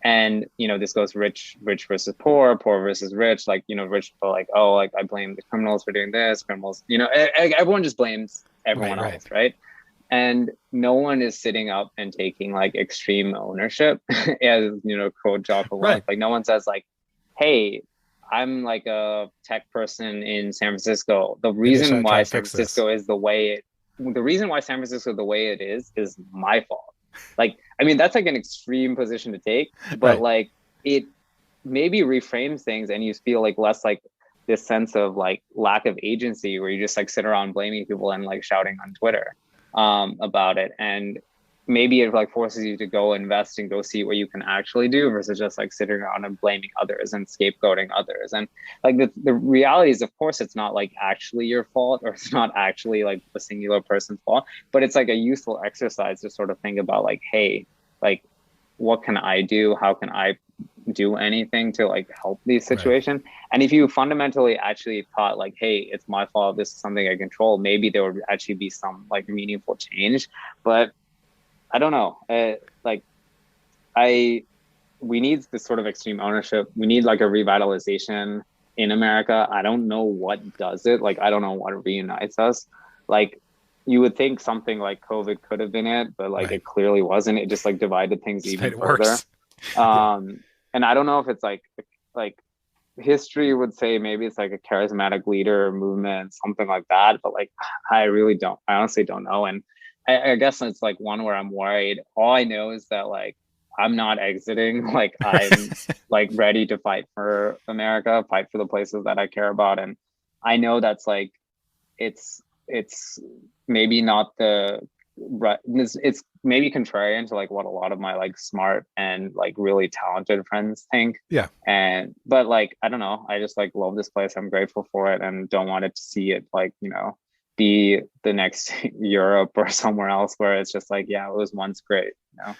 And, you know, this goes rich versus poor versus rich. Like, you know, rich people like, oh, like I blame the criminals for doing this, criminals, you know, everyone just blames everyone else, right? And no one is sitting up and taking like extreme ownership, as, you know, quote Jocko Willink. Like no one says like, hey, I'm like a tech person in San Francisco. The reason why San Francisco is the way it is my fault. Like, I mean, that's like an extreme position to take, but like it maybe reframes things, and you feel like less like this sense of like lack of agency, where you just like sit around blaming people and like shouting on Twitter about it. And maybe it like forces you to go invest and go see what you can actually do, versus just like sitting around and blaming others and scapegoating others. And like the reality is, of course, it's not like actually your fault, or it's not actually like a singular person's fault, but it's like a useful exercise to sort of think about like, hey, like what can I do? How can I do anything to like help these situations? And if you fundamentally actually thought like, hey, it's my fault, this is something I control, maybe there would actually be some like meaningful change. But I don't know. We need this sort of extreme ownership. We need like a revitalization in America. I don't know what does it. Like, I don't know what reunites us. Like, you would think something like COVID could have been it, but like it clearly wasn't. It just like divided things even further. And I don't know if it's like history would say maybe it's like a charismatic leader movement, something like that. But like, I honestly don't know. And I guess it's like one where I'm worried. All I know is that like I'm not exiting. Like I'm like ready to fight for America, fight for the places that I care about. And I know that's like it's maybe not the right. It's maybe contrarian to like what a lot of my like smart and like really talented friends think. But like I don't know. I just like love this place. I'm grateful for it, and don't want it to see it like, you know, be the next Europe or somewhere else where it's just like, yeah, it was once great, you know?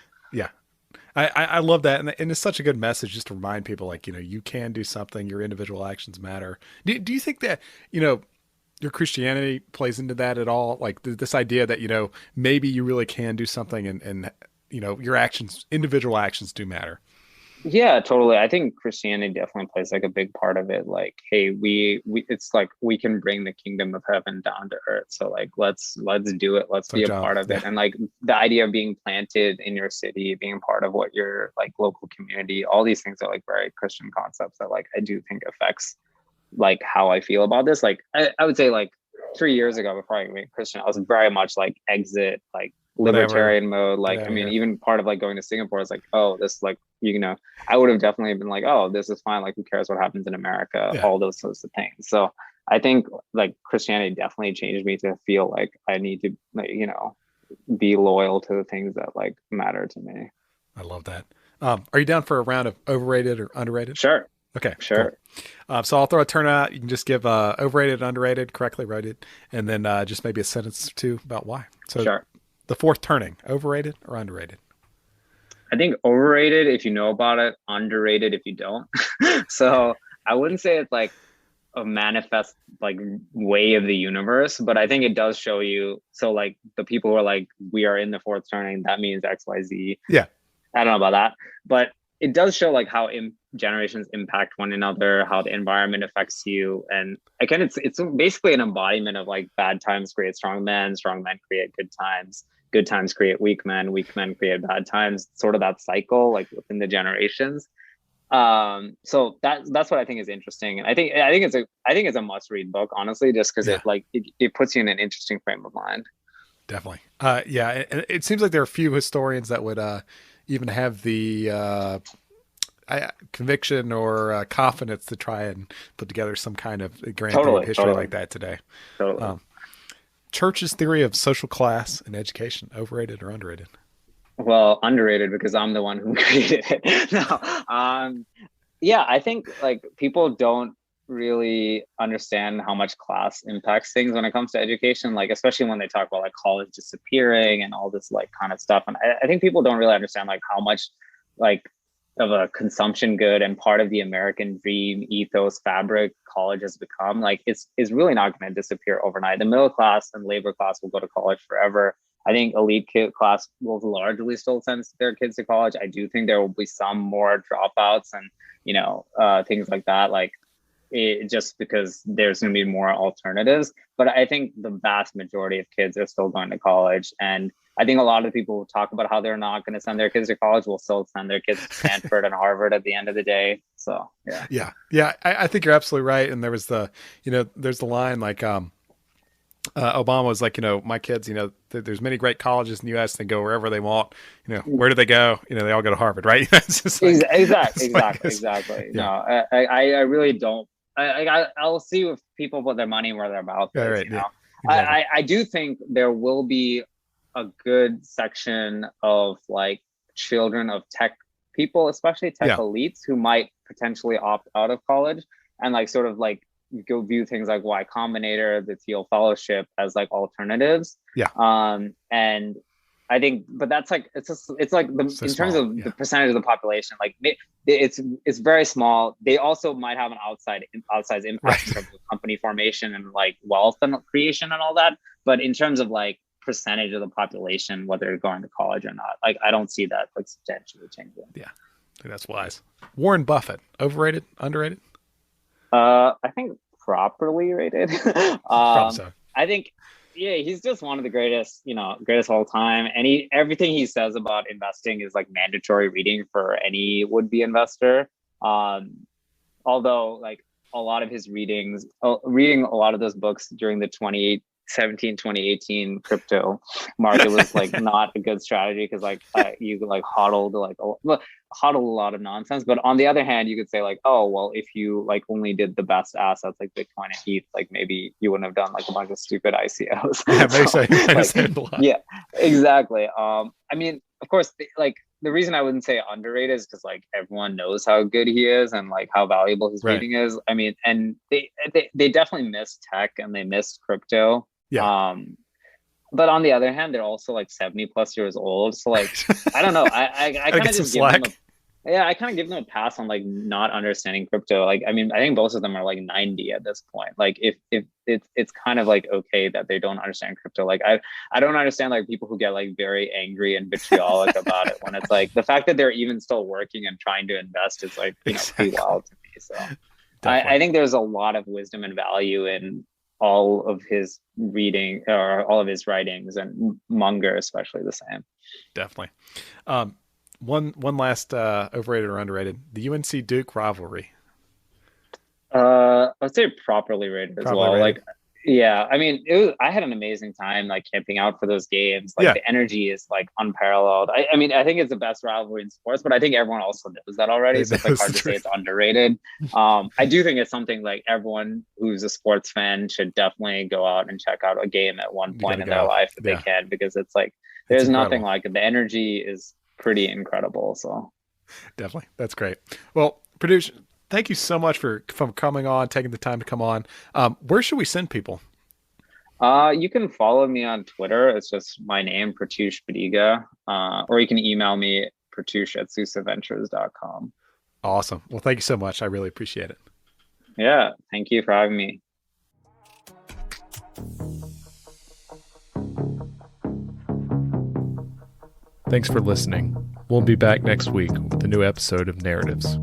I love that. And it's such a good message just to remind people like, you know, you can do something, your individual actions matter. Do you think that, you know, your Christianity plays into that at all? Like this idea that, you know, maybe you really can do something and, you know, your actions, individual actions do matter. Yeah, totally. I think Christianity definitely plays like a big part of it. Like, hey, we it's like we can bring the kingdom of heaven down to earth. So like let's do it. Let's be a part of it. And like the idea of being planted in your city, being part of what your like local community, all these things are like very Christian concepts that like I do think affects like how I feel about this. Like I would say like 3 years ago, before I became Christian, I was very much like exit, like libertarian mode. Like, I mean, even part of like going to Singapore is like, oh, this like, you know, I would have definitely been like, oh, this is fine. Like, who cares what happens in America? All those sorts of things. So I think like Christianity definitely changed me to feel like I need to, like, you know, be loyal to the things that like matter to me. I love that. Are you down for a round of overrated or underrated? Sure. Okay, sure. Cool. So I'll throw a turnout. You can just give overrated, underrated, correctly rated, and then just maybe a sentence or two about why. So sure. The fourth turning, overrated or underrated? I think overrated if you know about it, underrated if you don't. So I wouldn't say it's like a manifest like way of the universe, but I think it does show you. So like the people who are like, we are in the fourth turning, that means XYZ. Yeah. I don't know about that, but it does show like how generations impact one another, how the environment affects you. And again, it's basically an embodiment of like bad times create strong men create good times create weak men create bad times, sort of that cycle like within the generations. So that's what I think is interesting. And I think it's a must read book, honestly, just because it puts you in an interesting frame of mind. Definitely. Yeah. And it seems like there are a few historians that would even have the conviction or confidence to try and put together some kind of grand theory of history like that today. Totally. Church's theory of social class and education, overrated or underrated? Well, underrated because I'm the one who created it. No. Yeah, I think like people don't really understand how much class impacts things when it comes to education, like especially when they talk about like college disappearing and all this like kind of stuff. And I think people don't really understand like how much like of a consumption good and part of the American dream ethos fabric college has become. Like it's really not going to disappear overnight. The middle class and labor class will go to college forever. I think elite class will largely still send their kids to college. I do think there will be some more dropouts and things like that. Like just because there's going to be more alternatives. But I think the vast majority of kids are still going to college. And I think a lot of people who talk about how they're not going to send their kids to college will still send their kids to Stanford and Harvard at the end of the day. So, yeah. Yeah. I think you're absolutely right. And there was there's the line like, Obama was like, my kids, there's many great colleges in the U.S. They go wherever they want. Where do they go? They all go to Harvard, right? It's like, exactly. Yeah. No, I really don't. I'll see if people put their money where their mouth is. Right, yeah, exactly. I do think there will be a good section of like children of tech people, especially tech elites, who might potentially opt out of college and like sort of like go view things like Y Combinator, the Thiel Fellowship as like alternatives. Yeah. And I think, but that's like in terms of the percentage of the population, like it's very small. They also might have an outsized impact in terms of company formation and like wealth and creation and all that. But in terms of like percentage of the population, whether they're going to college or not, like I don't see that like substantially changing. Yeah, I think that's wise. Warren Buffett, overrated, underrated? I think properly rated. Probably so. I think, he's just one of the greatest of all time. And everything he says about investing is like mandatory reading for any would-be investor. Although like a lot of his reading a lot of those books during the 2018 crypto market was like not a good strategy because like you like hodled a lot of nonsense. But on the other hand, you could say like, oh well, if you like only did the best assets like Bitcoin and ETH, like maybe you wouldn't have done like a bunch of stupid ICOs. Yeah, exactly. I mean, of course, the reason I wouldn't say underrated is because like everyone knows how good he is and like how valuable his reading is. I mean, and they definitely missed tech and they missed crypto. Yeah. But on the other hand, they're also like 70 plus years old. So like, I don't know. I kind of just I kind of give them a pass on like not understanding crypto. Like, I mean, I think both of them are like 90 at this point. Like if it's kind of like okay that they don't understand crypto. Like I don't understand like people who get like very angry and vitriolic about it when it's like the fact that they're even still working and trying to invest is like, pretty wild to me. So I think there's a lot of wisdom and value in all of his reading or all of his writings, and Munger especially the same. Definitely. One last overrated or underrated, the UNC Duke rivalry. I'd say properly rated as well. Like, yeah, I mean, I had an amazing time like camping out for those games. Like the energy is like unparalleled. I mean, I think it's the best rivalry in sports, but I think everyone also knows that already. So it's like hard to say it's underrated. I do think it's something like everyone who's a sports fan should definitely go out and check out a game at one point in their life if they can, because it's like there's nothing like it. The energy is pretty incredible. So definitely, that's great. Well, Pratyush, thank you so much for coming on, taking the time to come on. Where should we send people? You can follow me on Twitter. It's just my name, Pratyush Buddiga. Or you can email me, pratyush@susaventures.com. Awesome. Well, thank you so much. I really appreciate it. Yeah. Thank you for having me. Thanks for listening. We'll be back next week with a new episode of Narratives.